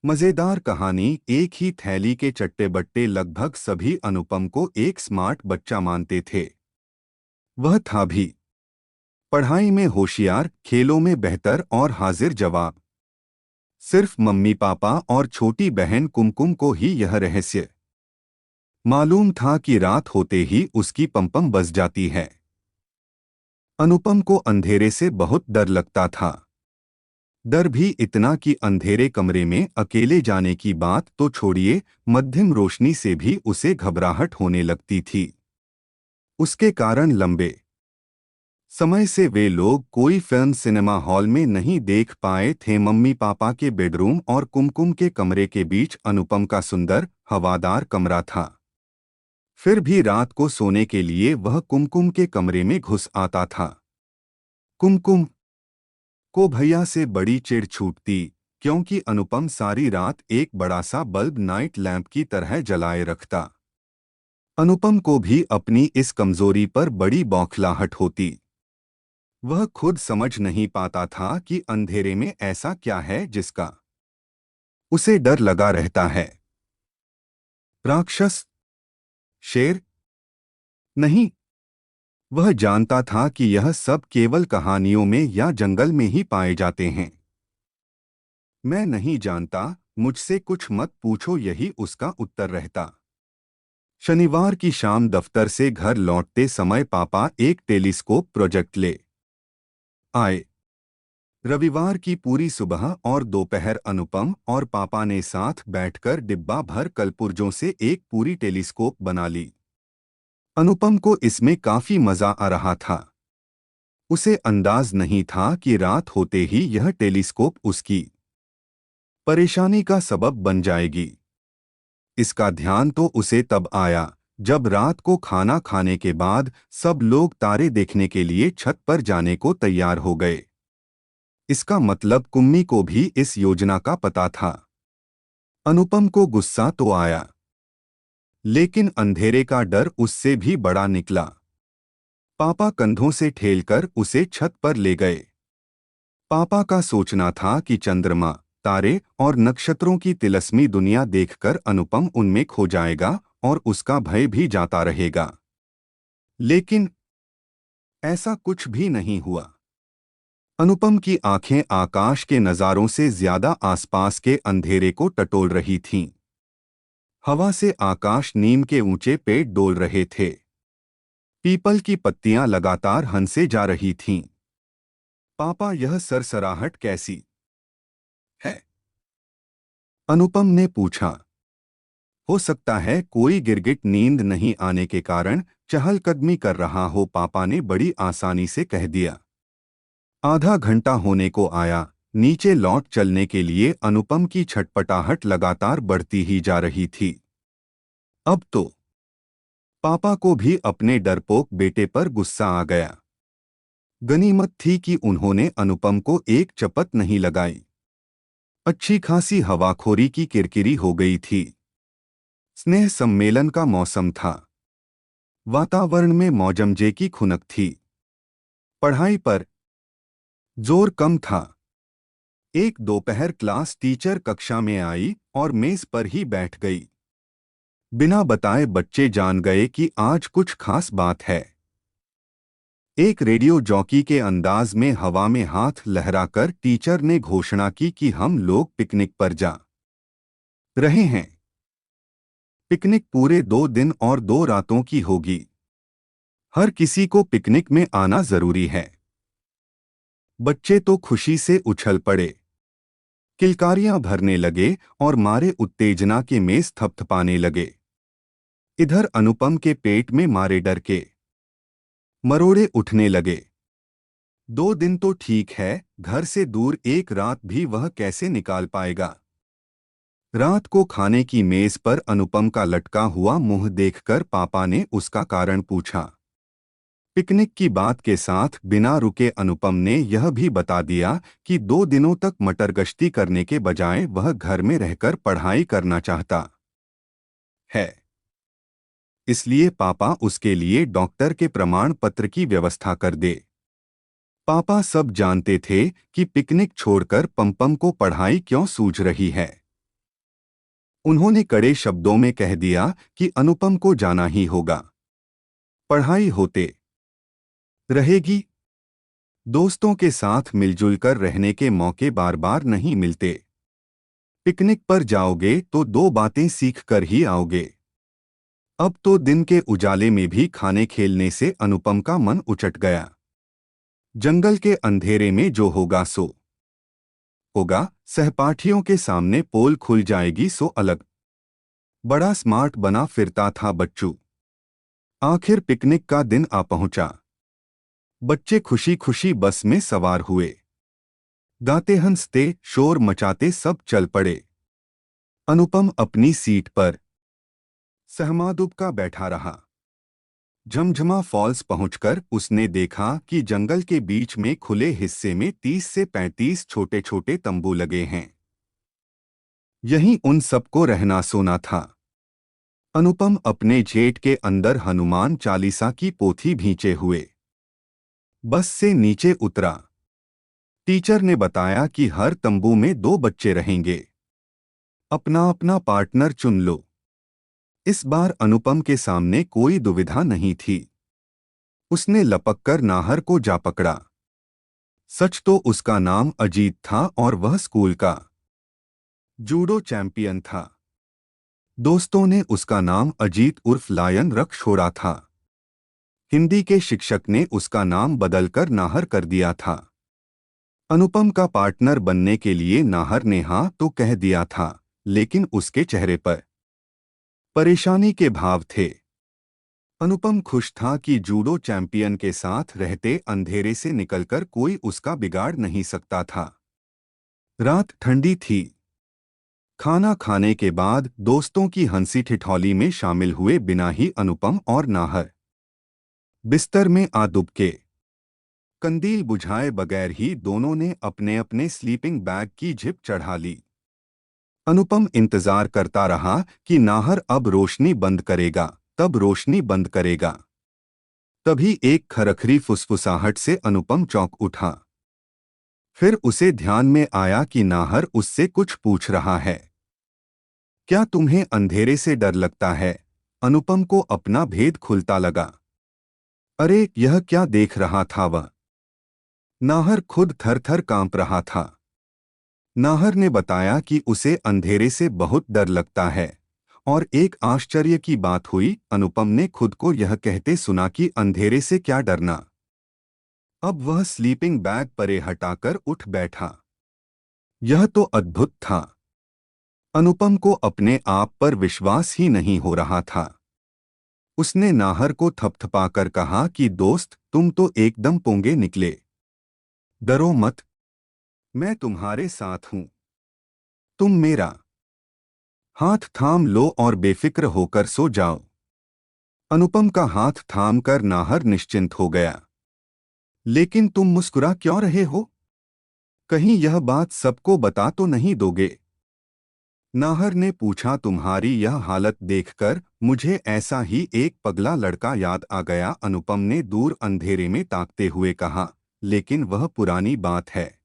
मजेदार कहानी। एक ही थैली के चट्टे बट्टे लगभग सभी अनुपम को एक स्मार्ट बच्चा मानते थे। वह था भी पढ़ाई में होशियार, खेलों में बेहतर और हाजिर जवाब। सिर्फ मम्मी पापा और छोटी बहन कुमकुम को ही यह रहस्य मालूम था कि रात होते ही उसकी पमपम बज जाती है। अनुपम को अंधेरे से बहुत डर लगता था। डर भी इतना कि अंधेरे कमरे में अकेले जाने की बात तो छोड़िए, मध्यम रोशनी से भी उसे घबराहट होने लगती थी। उसके कारण लंबे समय से वे लोग कोई फिल्म सिनेमा हॉल में नहीं देख पाए थे। मम्मी पापा के बेडरूम और कुमकुम के कमरे के बीच अनुपम का सुंदर हवादार कमरा था। फिर भी रात को सोने के लिए वह कुमकुम के कमरे में घुस आता था। कुमकुम को भैया से बड़ी चिढ़ छूटती, क्योंकि अनुपम सारी रात एक बड़ा सा बल्ब नाइट लैंप की तरह जलाए रखता। अनुपम को भी अपनी इस कमजोरी पर बड़ी बौखलाहट होती। वह खुद समझ नहीं पाता था कि अंधेरे में ऐसा क्या है जिसका उसे डर लगा रहता है। राक्षस? शेर? नहीं। वह जानता था कि यह सब केवल कहानियों में या जंगल में ही पाए जाते हैं। मैं नहीं जानता, मुझसे कुछ मत पूछो, यही उसका उत्तर रहता। शनिवार की शाम दफ्तर से घर लौटते समय पापा एक टेलीस्कोप प्रोजेक्ट ले आए। रविवार की पूरी सुबह और दोपहर अनुपम और पापा ने साथ बैठकर डिब्बा भर कलपुर्जों से एक पूरी टेलीस्कोप बना ली। अनुपम को इसमें काफी मजा आ रहा था। उसे अंदाज नहीं था कि रात होते ही यह टेलीस्कोप उसकी परेशानी का सबब बन जाएगी। इसका ध्यान तो उसे तब आया जब रात को खाना खाने के बाद सब लोग तारे देखने के लिए छत पर जाने को तैयार हो गए। इसका मतलब कुम्मी को भी इस योजना का पता था। अनुपम को गुस्सा तो आया, लेकिन अंधेरे का डर उससे भी बड़ा निकला। पापा कंधों से ठेलकर उसे छत पर ले गए। पापा का सोचना था कि चंद्रमा, तारे और नक्षत्रों की तिलस्मी दुनिया देखकर अनुपम उनमें खो जाएगा और उसका भय भी जाता रहेगा। लेकिन ऐसा कुछ भी नहीं हुआ। अनुपम की आंखें आकाश के नज़ारों से ज्यादा आसपास के अंधेरे को टटोल रही थीं। हवा से आकाश नीम के ऊंचे पेड़ डोल रहे थे। पीपल की पत्तियां लगातार हंसे जा रही थीं। पापा, यह सरसराहट कैसी है? अनुपम ने पूछा। हो सकता है कोई गिरगिट नींद नहीं आने के कारण चहलकदमी कर रहा हो, पापा ने बड़ी आसानी से कह दिया। आधा घंटा होने को आया। नीचे लौट चलने के लिए अनुपम की छटपटाहट लगातार बढ़ती ही जा रही थी। अब तो पापा को भी अपने डरपोक बेटे पर गुस्सा आ गया। गनीमत थी कि उन्होंने अनुपम को एक चपत नहीं लगाई। अच्छी खासी हवाखोरी की किरकिरी हो गई थी। स्नेह सम्मेलन का मौसम था। वातावरण में मौजमजे की खुनक थी। पढ़ाई पर जोर कम था। एक दोपहर क्लास टीचर कक्षा में आई और मेज पर ही बैठ गई। बिना बताए बच्चे जान गए कि आज कुछ खास बात है। एक रेडियो जॉकी के अंदाज में हवा में हाथ लहराकर टीचर ने घोषणा की कि हम लोग पिकनिक पर जा रहे हैं। पिकनिक पूरे 2 दिन और 2 रातों की होगी। हर किसी को पिकनिक में आना जरूरी है। बच्चे तो खुशी से उछल पड़े, किलकारियां भरने लगे और मारे उत्तेजना के मेज थपथपाने लगे। इधर अनुपम के पेट में मारे डर के मरोड़े उठने लगे। 2 दिन तो ठीक है, घर से दूर एक रात भी वह कैसे निकाल पाएगा? रात को खाने की मेज पर अनुपम का लटका हुआ मुंह देखकर पापा ने उसका कारण पूछा। पिकनिक की बात के साथ बिना रुके अनुपम ने यह भी बता दिया कि 2 दिनों तक मटरगश्ती करने के बजाय वह घर में रहकर पढ़ाई करना चाहता है। इसलिए पापा उसके लिए डॉक्टर के प्रमाण पत्र की व्यवस्था कर दे। पापा सब जानते थे कि पिकनिक छोड़कर पमपम को पढ़ाई क्यों सूझ रही है। उन्होंने कड़े शब्दों में कह दिया कि अनुपम को जाना ही होगा। पढ़ाई होते रहेगी। दोस्तों के साथ मिलजुल कर रहने के मौके बार बार नहीं मिलते। पिकनिक पर जाओगे तो दो बातें सीख कर ही आओगे। अब तो दिन के उजाले में भी खाने खेलने से अनुपम का मन उचट गया। जंगल के अंधेरे में जो होगा सो होगा। सहपाठियों के सामने पोल खुल जाएगी सो अलग। बड़ा स्मार्ट बना फिरता था बच्चू। आखिर पिकनिक का दिन आ पहुंचा। बच्चे खुशी खुशी बस में सवार हुए। गाते हंसते शोर मचाते सब चल पड़े। अनुपम अपनी सीट पर सहमादुबका बैठा रहा। झमझमा फॉल्स पहुंचकर उसने देखा कि जंगल के बीच में खुले हिस्से में 30 से 35 छोटे छोटे तंबू लगे हैं। यहीं उन सबको रहना सोना था। अनुपम अपने जेट के अंदर हनुमान चालीसा की पोथी भींचे हुए बस से नीचे उतरा। टीचर ने बताया कि हर तंबू में 2 बच्चे रहेंगे। अपना अपना पार्टनर चुन लो। इस बार अनुपम के सामने कोई दुविधा नहीं थी। उसने लपककर नाहर को जा पकड़ा। सच तो उसका नाम अजीत था और वह स्कूल का जूडो चैंपियन था। दोस्तों ने उसका नाम अजीत उर्फ लायन रख छोड़ा था। हिंदी के शिक्षक ने उसका नाम बदलकर नाहर कर दिया था। अनुपम का पार्टनर बनने के लिए नाहर ने हाँ तो कह दिया था, लेकिन उसके चेहरे पर परेशानी के भाव थे। अनुपम खुश था कि जूडो चैंपियन के साथ रहते अंधेरे से निकलकर कोई उसका बिगाड़ नहीं सकता था। रात ठंडी थी। खाना खाने के बाद दोस्तों की हंसी ठिठौली में शामिल हुए बिना ही अनुपम और नाहर बिस्तर में आ दुबके। कंदील बुझाए बगैर ही दोनों ने अपने अपने स्लीपिंग बैग की झिप चढ़ा ली। अनुपम इंतजार करता रहा कि नाहर अब रोशनी बंद करेगा, तब रोशनी बंद करेगा। तभी एक खरखरी फुसफुसाहट से अनुपम चौंक उठा। फिर उसे ध्यान में आया कि नाहर उससे कुछ पूछ रहा है। क्या तुम्हें अंधेरे से डर लगता है? अनुपम को अपना भेद खुलता लगा। अरे यह क्या देख रहा था वह? नाहर खुद थर-थर कांप रहा था। नाहर ने बताया कि उसे अंधेरे से बहुत डर लगता है। और एक आश्चर्य की बात हुई, अनुपम ने खुद को यह कहते सुना कि अंधेरे से क्या डरना। अब वह स्लीपिंग बैग परे हटाकर उठ बैठा। यह तो अद्भुत था। अनुपम को अपने आप पर विश्वास ही नहीं हो रहा था। उसने नाहर को थपथपाकर कहा कि दोस्त, तुम तो एकदम पोंगे निकले। डरो मत, मैं तुम्हारे साथ हूं। तुम मेरा हाथ थाम लो और बेफिक्र होकर सो जाओ। अनुपम का हाथ थामकर नाहर निश्चिंत हो गया। लेकिन तुम मुस्कुरा क्यों रहे हो? कहीं यह बात सबको बता तो नहीं दोगे? नाहर ने पूछा। तुम्हारी यह हालत देखकर मुझे ऐसा ही एक पगला लड़का याद आ गया। अनुपम ने दूर अंधेरे में ताकते हुए कहा, लेकिन वह पुरानी बात है।